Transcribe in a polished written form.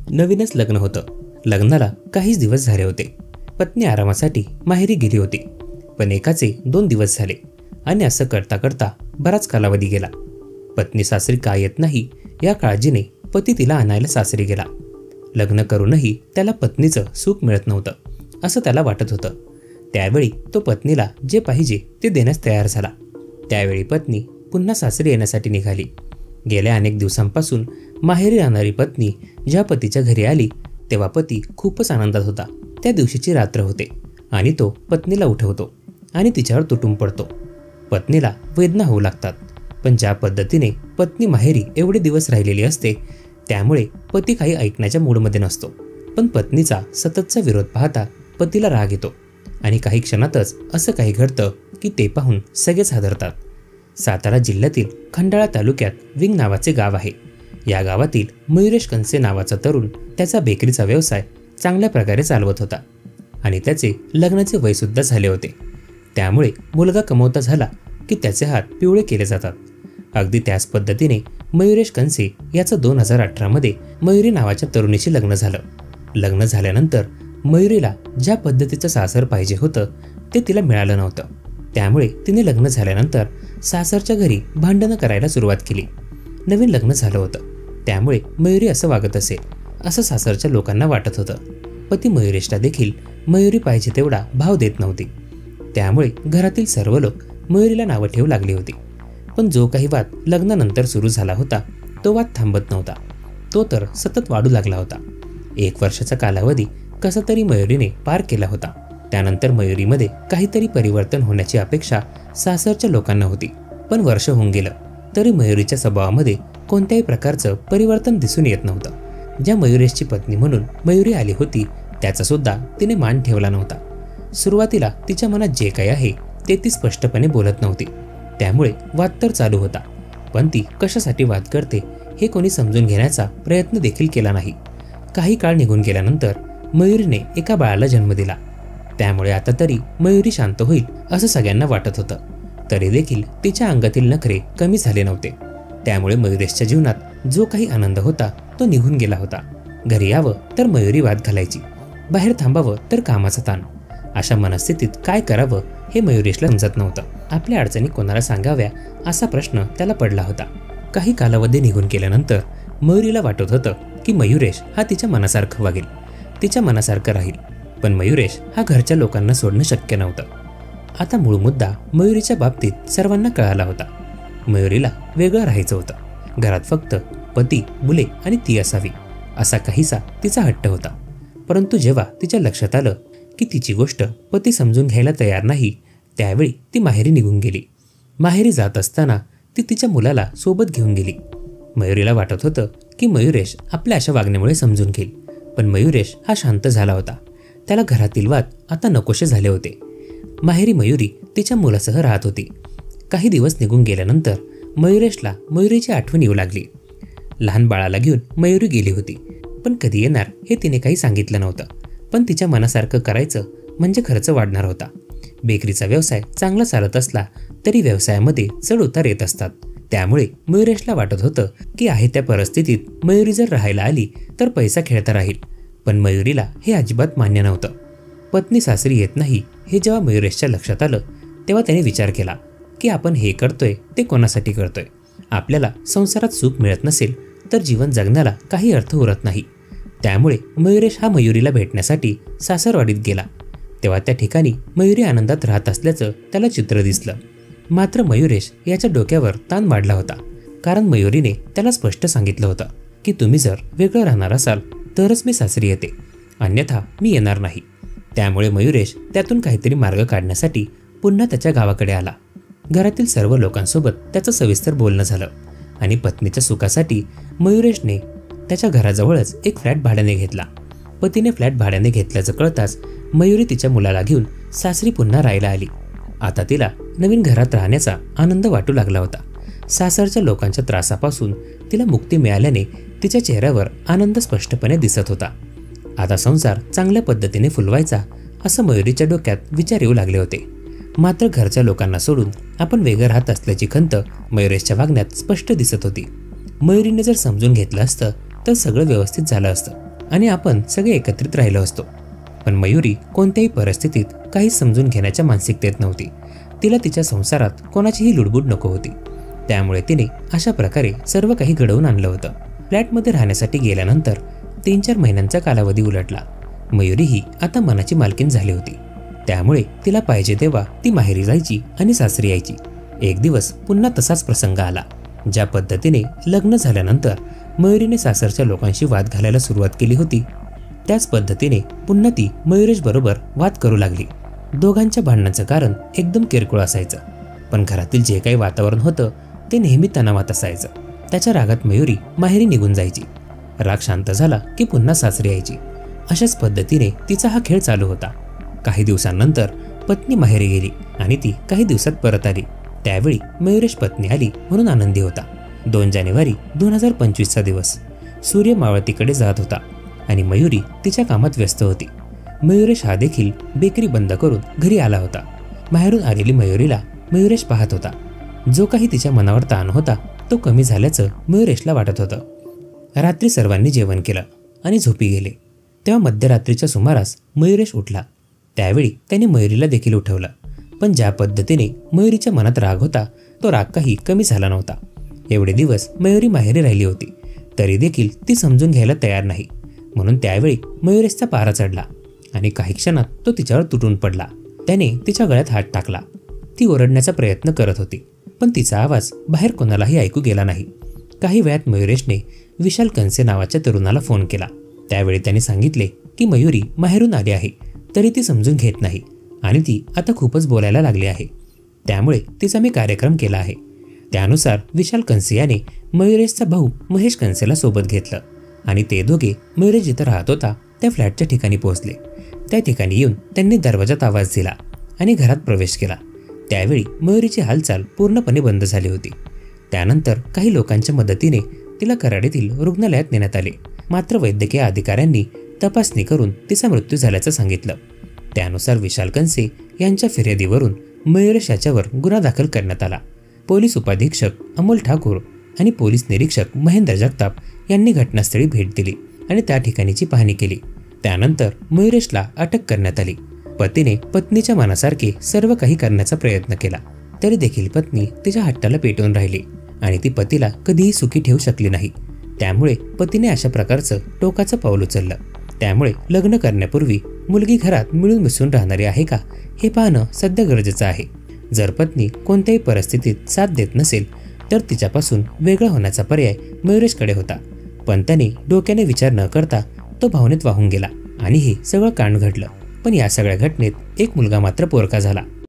नवीनच लग्न होतं. लग्नाला काहीच दिवस झाले होते. पत्नी आरामासाठी माहेरी गेली होती. पण एकाचे 2 दिवस झाले आणि असं करता करता बराच कालावधी गेला. पत्नी सासरी का येत नाही या काळजीने पती तिला आणायला सासरी गेला. लग्न करूनही त्याला पत्नीचं सुख मिळत नव्हतं असं त्याला वाटत होतं. त्यावेळी तो पत्नीला जे पाहिजे ते देण्यास तयार झाला. त्यावेळी पत्नी पुन्हा सासरी येण्यासाठी निघाली. गेल्या अनेक दिवसांपासून माहेरी राहणारी पत्नी ज्या पतीच्या घरी आली तेव्हा पती खूपच आनंदात होता. त्या दिवशीची रात्र होते आणि तो पत्नीला उठवतो आणि तिच्यावर तुटून पडतो. पत्नीला वेदना होऊ लागतात. पण ज्या पद्धतीने पत्नी माहेरी एवढे दिवस राहिलेली असते त्यामुळे पती काही ऐकण्याच्या मूडमध्ये नसतो. पण पत्नीचा सततचा विरोध पाहता पतीला राग येतो आणि काही क्षणातच असं काही घडतं की ते पाहून सगळेच हादरतात. सातारा जिल्ह्यातील खंडाळा तालुक्यात विंग नावाचे गाव आहे. या गावातील मयुरेश कंसे नावाचा तरुण त्याचा बेकरीचा व्यवसाय चांगल्या प्रकारे चालवत होता आणि त्याचे लग्नाचे वय सुद्धा झाले होते. त्यामुळे मुलगा कमवता झाला की त्याचे हात पिवळे केले जातात. अगदी त्याच पद्धतीने मयुरेश कंसे याचं 2018 मध्ये मयुरी नावाच्या तरुणीशी लग्न झालं. लग्न झाल्यानंतर मयुरीला ज्या पद्धतीचं सासर पाहिजे होतं ते तिला मिळालं नव्हतं. त्यामुळे तिने लग्न झाल्यानंतर सासरच्या घरी भांडणं करायला सुरुवात केली. नवीन लग्न झालं होतं त्यामुळे मयुरी असं वागत असेल असं सासरच्या लोकांना वाटत होतं. पती मयुरेशला देखील मयुरी पाहिजे तेवढा भाव देत नव्हती. त्यामुळे घरातील सर्व लोक मयुरीला नावं ठेवू लागली होती. पण जो काही वाद लग्नानंतर सुरू झाला होता तो वाद थांबत नव्हता. तो तर सतत वाढू लागला होता. 1 वर्षाचा कालावधी कसा तरी मयुरीने पार केला होता. त्यानंतर मयुरीमध्ये काहीतरी परिवर्तन होण्याची अपेक्षा सासरच्या लोकांना होती. पण वर्ष होऊन गेलं तरी मयुरीच्या स्वभावामध्ये कोणत्याही प्रकारचं परिवर्तन दिसून येत नव्हतं. ज्या मयुरेशची पत्नी म्हणून मयुरी आली होती त्याचा सुद्धा तिने मान ठेवला नव्हता. सुरुवातीला तिच्या मनात जे काही आहे ते ती स्पष्टपणे बोलत नव्हती. त्यामुळे वाद तर चालू होता. पण ती कशासाठी वाद करते हे कोणी समजून घेण्याचा प्रयत्न देखील केला नाही. काही काळ निघून गेल्यानंतर मयुरीने एका बाळाला जन्म दिला. त्यामुळे आता तरी मयुरी शांत होईल असं सगळ्यांना वाटत होतं. तरी देखील तिच्या अंगातील नखरे कमी झाले नव्हते. त्यामुळे मयुरेशच्या जीवनात जो काही आनंद होता तो निघून गेला होता. घरी यावं तर मयुरी वाद घालायची, बाहेर थांबावं तर कामाचा ताण. अशा मनस्थितीत काय करावं हे मयुरेशला समजत नव्हतं. आपल्या अडचणी कोणाला सांगाव्या असा प्रश्न त्याला पडला होता. काही कालावधी निघून गेल्यानंतर मयुरीला वाटत होतं की मयुरेश हा तिच्या मनासारखं वागेल, तिच्या मनासारखं राहील. पण मयुरेश हा घरच्या लोकांना सोडणं शक्य नव्हतं. आता मूळ मुद्दा मयुरीच्या बाबतीत सर्वांना कळाला होता. मयुरीला वेगळं राहायचं होतं. घरात फक्त पती, मुले आणि ती असावी असा काहीसा तिचा हट्ट होता. परंतु जेव्हा तिच्या लक्षात आलं की तिची गोष्ट पती समजून घ्यायला तयार नाही त्यावेळी ती माहेरी निघून गेली. माहेरी जात असताना ती तिच्या मुलाला सोबत घेऊन गेली. मयुरीला वाटत होतं की मयुरेश आपल्या अशा वागण्यामुळे समजून घेईल. पण मयुरेश हा शांत झाला होता. त्याला घरातील वाद आता नकोसे झाले होते. माहेरी मयुरी तिच्या मुलासह राहत होती. काही दिवस निघून गेल्यानंतर मयुरेशला मयुरीची आठवण येऊ लागली. लहान बाळाला घेऊन मयुरी गेली होती. पण कधी येणार हे तिने काही सांगितलं नव्हतं. पण तिच्या मनासारखं करायचं म्हणजे खर्च वाढणार होता. बेकरीचा व्यवसाय चांगला चालत असला तरी व्यवसायामध्ये चढ उतार येत असतात. त्यामुळे मयुरेशला वाटत होतं की आहे त्या परिस्थितीत मयुरी जर राहायला आली तर पैसा खेळता राहील. पण मयुरीला हे अजिबात मान्य नव्हतं. पत्नी सासरी येत नाही हे जेव्हा मयुरेशच्या लक्षात आलं तेव्हा त्याने विचार केला की आपण हे करतोय ते कोणासाठी करतोय. आपल्याला संसारात सुख मिळत नसेल तर जीवन जगण्याला काही अर्थ उरत नाही. त्यामुळे मयुरेश हा मयुरीला भेटण्यासाठी सासरवाडीत गेला. तेव्हा त्या ठिकाणी मयुरी आनंदात राहत असल्याचं त्याला चित्र दिसलं. मात्र मयुरेश याच्या डोक्यावर ताण वाढला होता. कारण मयुरीने त्याला स्पष्ट सांगितलं होतं की तुम्ही जर वेगळं राहणार असाल तरच मी सासरी येते, अन्यथा मी येणार नाही. त्यामुळे मयुरेश त्यातून काहीतरी मार्ग काढण्यासाठी पुन्हा त्याच्या गावाकडे आला. घरातील सर्व लोकांसोबत त्याचं सविस्तर बोलणं झालं आणि पत्नीच्या सुखासाठी मयुरेशने त्याच्या घराजवळच एक फ्लॅट भाड्याने घेतला. पतीने फ्लॅट भाड्याने घेतल्याचं कळताच मयुरी तिच्या मुलाला घेऊन सासरी पुन्हा राहायला आली. आता तिला नवीन घरात राहण्याचा आनंद वाटू लागला होता. सासरच्या लोकांच्या त्रासापासून तिला मुक्ती मिळाल्याने तिच्या चेहऱ्यावर आनंद स्पष्टपणे दिसत होता. आता संसार चांगल्या पद्धतीने फुलवायचा असं मयुरीच्या डोक्यात विचार येऊ लागले होते. मात्र घरच्या लोकांना सोडून आपण वेगळं राहत असल्याची खंत मयुरेशच्या वागण्यात स्पष्ट दिसत होती. मयुरीने जर समजून घेतलं असतं तर सगळं व्यवस्थित झालं असतं. आणि आपण सगळे एकत्रित राहिलो असतो. पण मयुरी कोणत्याही परिस्थितीत काही समजून घेण्याच्या मानसिकतेत नव्हती. तिला तिच्या संसारात कोणाचीही लुडबुड नको होती. त्यामुळे तिने अशा प्रकारे सर्व काही घडवून आणलं होतं. फ्लॅटमध्ये राहण्यासाठी गेल्यानंतर 3-4 महिन्यांचा कालावधी उलटला. मयुरी ही आता मनाची मालकीण झाली होती. त्यामुळे तिला पाहिजे तेव्हा ती माहेरी जायची आणि सासरी यायची. एक दिवस पुन्हा तसाच प्रसंग आला. ज्या पद्धतीने लग्न झाल्यानंतर मयुरीने सासरच्या लोकांशी वाद घालायला सुरुवात केली होती, त्याच पद्धतीने पुन्हा ती मयुरेश बरोबर वाद करू लागली. दोघांच्या भांडणाचं कारण एकदम किरकोळ असायचं, पण घरातील जे काही वातावरण होतं ते नेहमी तणावात असायचं. त्याच्या रागात मयुरी माहेरी निघून जायची. राग शांत झाला की पुन्हा सासरी यायची. अशाच पद्धतीने तिचा हा खेळ चालू होता. काही दिवसांनंतर पत्नी माहेरी गेली आणि ती काही दिवसात परत आली. त्यावेळी मयुरेश पत्नी आली म्हणून आनंदी होता. 2 जानेवारी 2025चा दिवस. सूर्य मावळतीकडे जात होता आणि मयुरी तिच्या कामात व्यस्त होती. मयुरेश हा देखील बेकरी बंद करून घरी आला होता. बाहेरून आलेली मयुरीला मयुरेश पाहत होता. जो काही तिच्या मनावर ताण होता तो कमी झाल्याचं मयुरेशला वाटत होतं. रात्री सर्वांनी जेवण केलं आणि झोपी गेले. तेव्हा मध्यरात्रीच्या सुमारास मयुरेश उठला. त्यावेळी त्याने मयुरीला देखील उठवलं. पण ज्या पद्धतीने मयुरीच्या मनात राग होता तो राग काही कमी झाला नव्हता. एवढे दिवस मयुरी माहेरी राहिली होती तरी देखील ती समजून घ्यायला तयार नाही. म्हणून त्यावेळी मयुरेशचा पारा चढला आणि काही क्षणात तो तिच्यावर तुटून पडला. त्याने तिच्या गळ्यात हात टाकला. ती ओरडण्याचा प्रयत्न करत होती, पण तिचा आवाज बाहेर कोणालाही ऐकू गेला नाही. काही वेळात मयुरेशने विशाल कंसे नावाच्या तरुणाला फोन केला. त्यावेळी त्याने सांगितले की मयुरी माहेरून आली आहे तरी ती समजून घेत नाही आणि ती आता खूपच बोलायला लागली आहे. त्यामुळे तिचा मी कार्यक्रम केला आहे. त्यानुसार विशाल कंसे याने मयुरेशचा भाऊ महेश कंसेला सोबत घेतलं आणि ते दोघे मयुरेश जिथं राहत होता त्या फ्लॅटच्या ठिकाणी पोहोचले. त्या ठिकाणी येऊन त्यांनी दरवाजात आवाज दिला आणि घरात प्रवेश केला. त्यावेळी मयुरीची हालचाल पूर्णपणे बंद झाली होती. त्यानंतर काही लोकांच्या मदतीने तिला कराडीतील रुग्णालयात नेण्यात आले. मात्र वैद्यकीय अधिकाऱ्यांनी तपासणी करून तिचा मृत्यू झाल्याचं सांगितलं. त्यानुसार विशाल कंसे यांच्या फिर्यादीवरून मयुरेश याच्यावर गुन्हा दाखल करण्यात आला. पोलीस उपाधीक्षक अमोल ठाकूर आणि पोलीस निरीक्षक महेंद्र जगताप यांनी घटनास्थळी भेट दिली आणि त्या ठिकाणीची पाहणी केली. त्यानंतर मयुरेशला अटक करण्यात आली. पतीने पत्नीच्या मनासारखे सर्व काही करण्याचा प्रयत्न केला तरी देखील पत्नी तिच्या हट्टाला पेटून राहिली आणि ती पतीला कधीही सुखी ठेवू शकली नाही. त्यामुळे पतीने अशा प्रकारचं टोकाचं पाऊल उचललं. त्यामुळे लग्न करण्यापूर्वी मुलगी घरात मिळून मिसळून राहणारी आहे का हे पाहणं सध्या गरजेचं आहे. जर पत्नी कोणत्याही परिस्थितीत साथ देत नसेल तर तिच्यापासून वेगळं होण्याचा पर्याय मयुरेशकडे होता. पण त्याने डोक्याने विचार न करता तो भावनेत वाहून गेला आणि हे सगळं कांड घडलं. पण या सगळ्या घटनेत एक मुलगा मात्र पोरका झाला.